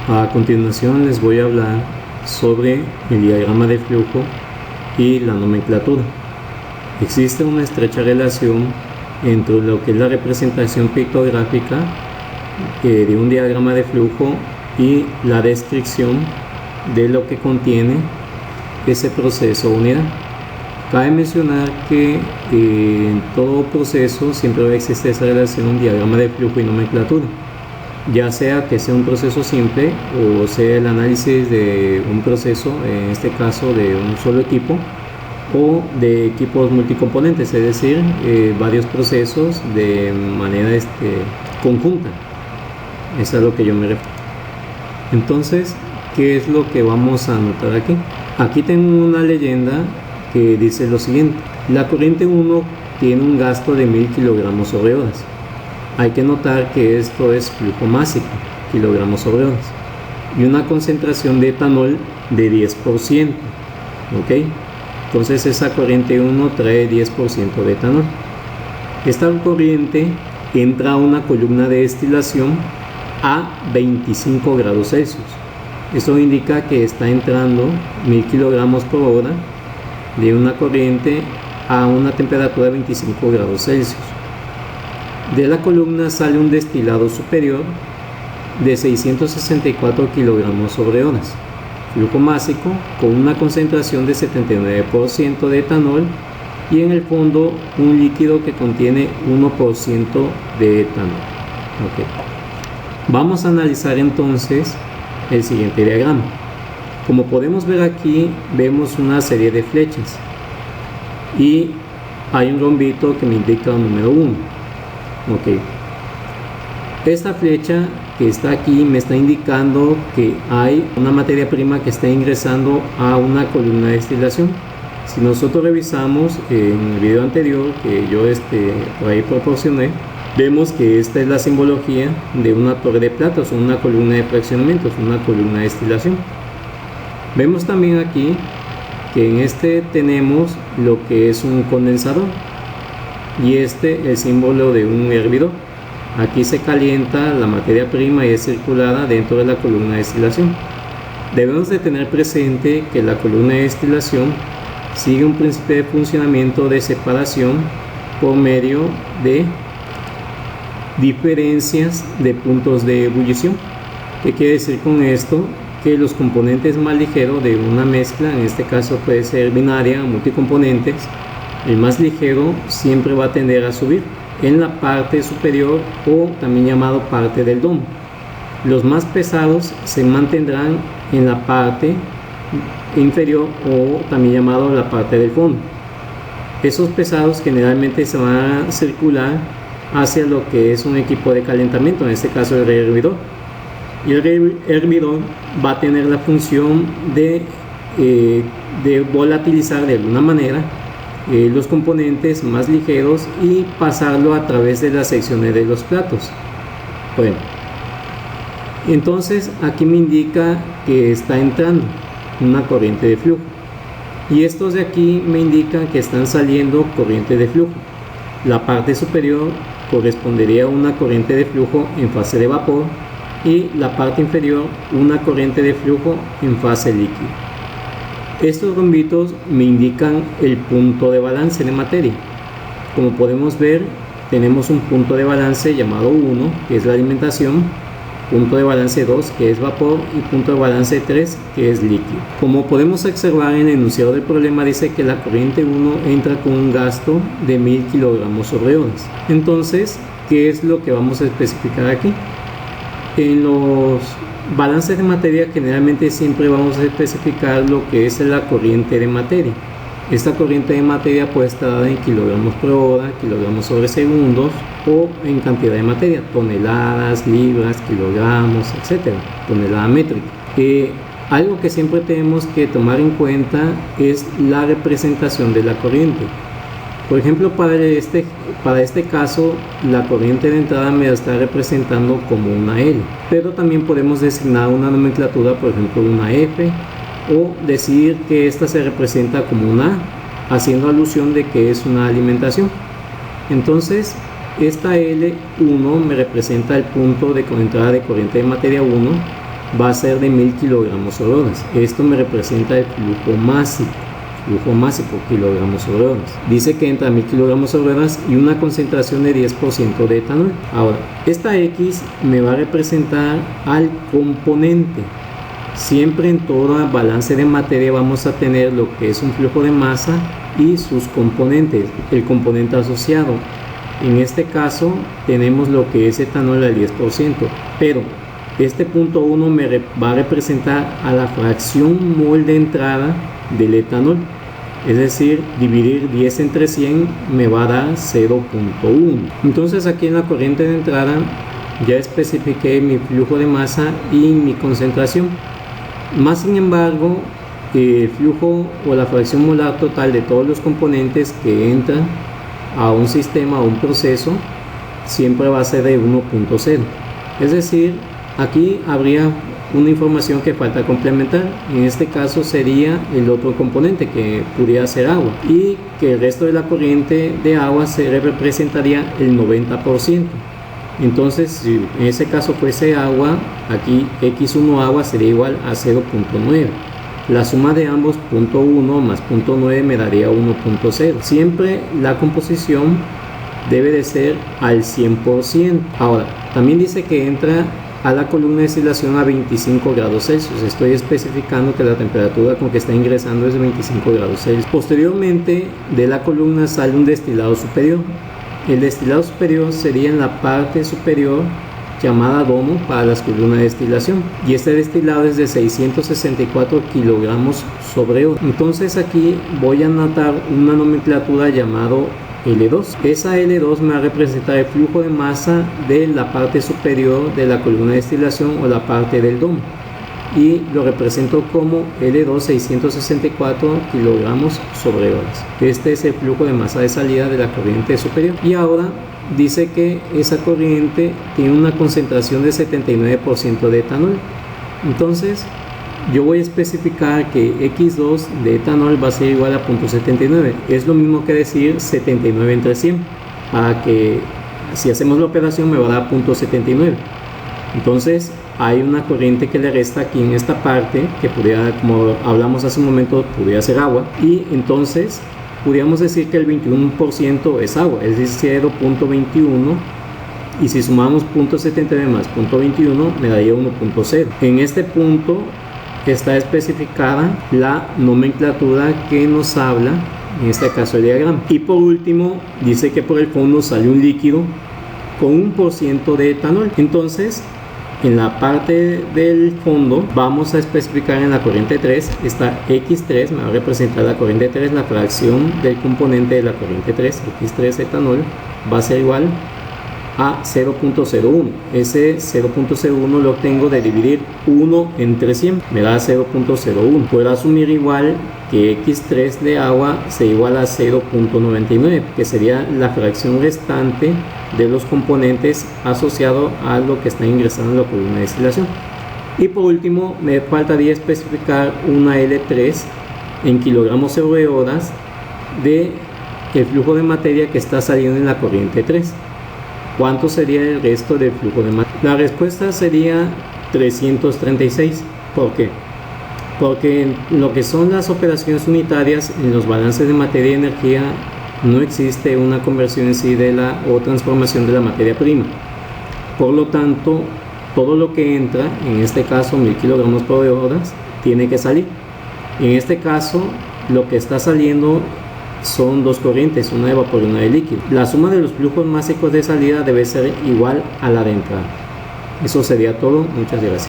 A continuación les voy a hablar sobre el diagrama de flujo y la nomenclatura. Existe una estrecha relación entre lo que es la representación pictográfica de un diagrama de flujo y la descripción de lo que contiene ese proceso o unidad. Cabe mencionar que en todo proceso siempre va a existir esa relación diagrama de flujo y nomenclatura, ya sea que sea un proceso simple o sea el análisis de un proceso, en este caso de un solo equipo, o de equipos multicomponentes, es decir, varios procesos de manera conjunta. Eso es a lo que yo me refiero. Entonces, ¿qué es lo que vamos a anotar aquí? Aquí tengo una leyenda que dice lo siguiente: la corriente 1 tiene un gasto de 1000 kilogramos sobre horas. Hay que notar que esto es flujo másico, kilogramos sobre horas, y una concentración de etanol de 10%. ¿Ok? Entonces esa corriente 1 trae 10% de etanol. Esta corriente entra a una columna de destilación a 25 grados Celsius. Esto indica que está entrando 1000 kilogramos por hora de una corriente a una temperatura de 25 grados Celsius. De la columna sale un destilado superior de 664 kilogramos sobre horas, flujo másico con una concentración de 79% de etanol, y en el fondo un líquido que contiene 1% de etanol. Okay. Vamos a analizar entonces el siguiente diagrama. Como podemos ver aquí, vemos una serie de flechas y hay un rombito que me indica el número 1. Ok, esta flecha que está aquí me está indicando que hay una materia prima que está ingresando a una columna de destilación. Si nosotros revisamos en el video anterior que yo por ahí proporcioné, vemos que esta es la simbología de una torre de plata, o una columna de fraccionamientos, una columna de destilación. Vemos también aquí que en tenemos lo que es un condensador y el símbolo de un hervidor. Aquí se calienta la materia prima y es circulada dentro de la columna de destilación. Debemos de tener presente que la columna de destilación sigue un principio de funcionamiento de separación por medio de diferencias de puntos de ebullición. ¿Qué quiere decir con esto? Que los componentes más ligeros de una mezcla, en este caso puede ser binaria o multicomponentes, el más ligero siempre va a tender a subir en la parte superior, o también llamado parte del domo. Los más pesados se mantendrán en la parte inferior, o también llamado la parte del fondo. Esos pesados generalmente se van a circular hacia lo que es un equipo de calentamiento, en este caso el hervidor. Y el hervidor va a tener la función de volatilizar de alguna manera los componentes más ligeros y pasarlo a través de las secciones de los platos. Bueno, entonces aquí me indica que está entrando una corriente de flujo, y estos de aquí me indican que están saliendo corriente de flujo. La parte superior correspondería a una corriente de flujo en fase de vapor, y la parte inferior una corriente de flujo en fase líquido. Estos rombitos me indican el punto de balance de materia. Como podemos ver, tenemos un punto de balance llamado 1, que es la alimentación, punto de balance 2, que es vapor, y punto de balance 3, que es líquido. Como podemos observar en el enunciado del problema, dice que la corriente 1 entra con un gasto de 1000 kilogramos sobre horas. Entonces, ¿qué es lo que vamos a especificar aquí? En los balances de materia generalmente siempre vamos a especificar lo que es la corriente de materia. Esta corriente de materia puede estar dada en kilogramos por hora, kilogramos sobre segundos, o en cantidad de materia, toneladas, libras, kilogramos, etc. Tonelada métrica. Algo que siempre tenemos que tomar en cuenta es la representación de la corriente. Por ejemplo, para este caso, la corriente de entrada me está representando como una L, pero también podemos designar una nomenclatura, por ejemplo una F, o decir que esta se representa como una A, haciendo alusión de que es una alimentación. Entonces, esta L1 me representa el punto de entrada de corriente de materia 1, va a ser de 1000 kilogramos sobre horas. Esto me representa el flujo máximo kilogramos sobre horas. Dice que entra a 1000 kilogramos sobre horas y una concentración de 10% de etanol. Ahora, esta X me va a representar al componente. Siempre en todo balance de materia vamos a tener lo que es un flujo de masa y sus componentes, el componente asociado. En este caso tenemos lo que es etanol al 10%, pero este punto 1 me va a representar a la fracción mol de entrada del etanol, es decir, dividir 10 entre 100 me va a dar 0.1. Entonces aquí en la corriente de entrada ya especifiqué mi flujo de masa y mi concentración. Más sin embargo, el flujo o la fracción molar total de todos los componentes que entran a un sistema o un proceso siempre va a ser de 1.0. Es decir, aquí habría una información que falta complementar. En este caso sería el otro componente, que pudiera ser agua, y que el resto de la corriente de agua se representaría el 90%. Entonces, si en ese caso fuese agua, aquí x1 agua sería igual a 0.9. La suma de ambos, 0.1 más 0.9, me daría 1.0. Siempre la composición debe de ser al 100%. Ahora, también dice que entra a la columna de destilación a 25 grados Celsius. Estoy especificando que la temperatura con que está ingresando es de 25 grados Celsius. Posteriormente, de la columna sale un destilado superior. El destilado superior sería en la parte superior, llamada domo para las columnas de destilación, y este destilado es de 664 kilogramos sobre hora. Entonces aquí voy a anotar una nomenclatura llamado L2. Esa L2 me va a representar el flujo de masa de la parte superior de la columna de destilación o la parte del domo, y lo represento como L2 664 kilogramos sobre horas. Este es el flujo de masa de salida de la corriente superior. Y ahora dice que esa corriente tiene una concentración de 79% de etanol. Entonces yo voy a especificar que X2 de etanol va a ser igual a 0.79. Es lo mismo que decir 79 entre 100, para que si hacemos la operación me va a dar 0.79. Entonces hay una corriente que le resta aquí en esta parte, que pudiera, como hablamos hace un momento, pudiera ser agua, y entonces podríamos decir que el 21% es agua, es decir, 0.21, y si sumamos 0.79 más 0.21 me daría 1.0. En este punto está especificada la nomenclatura que nos habla, en este caso el diagrama. Y por último dice que por el fondo sale un líquido con 1% de etanol. Entonces en la parte del fondo vamos a especificar en la corriente 3, esta X3 me va a representar la corriente 3, la fracción del componente de la corriente 3, X3 etanol, va a ser igual a 0.01. Ese 0.01 lo obtengo de dividir 1 entre 100, me da 0.01. Puedo asumir igual que X3 de agua se iguala a 0.99, que sería la fracción restante de los componentes asociado a lo que está ingresando en la columna de destilación. Y por último me faltaría especificar una L3 en kilogramos sobre horas de el flujo de materia que está saliendo en la corriente 3. ¿Cuánto sería el resto del flujo de materia? La respuesta sería 336. ¿Por qué? Porque en lo que son las operaciones unitarias, en los balances de materia y energía, no existe una conversión en sí o transformación de la materia prima. Por lo tanto, todo lo que entra, en este caso 1000 kilogramos por hora, tiene que salir. En este caso, lo que está saliendo son dos corrientes, una de vapor y una de líquido. La suma de los flujos máximos de salida debe ser igual a la de entrada. Eso sería todo. Muchas gracias.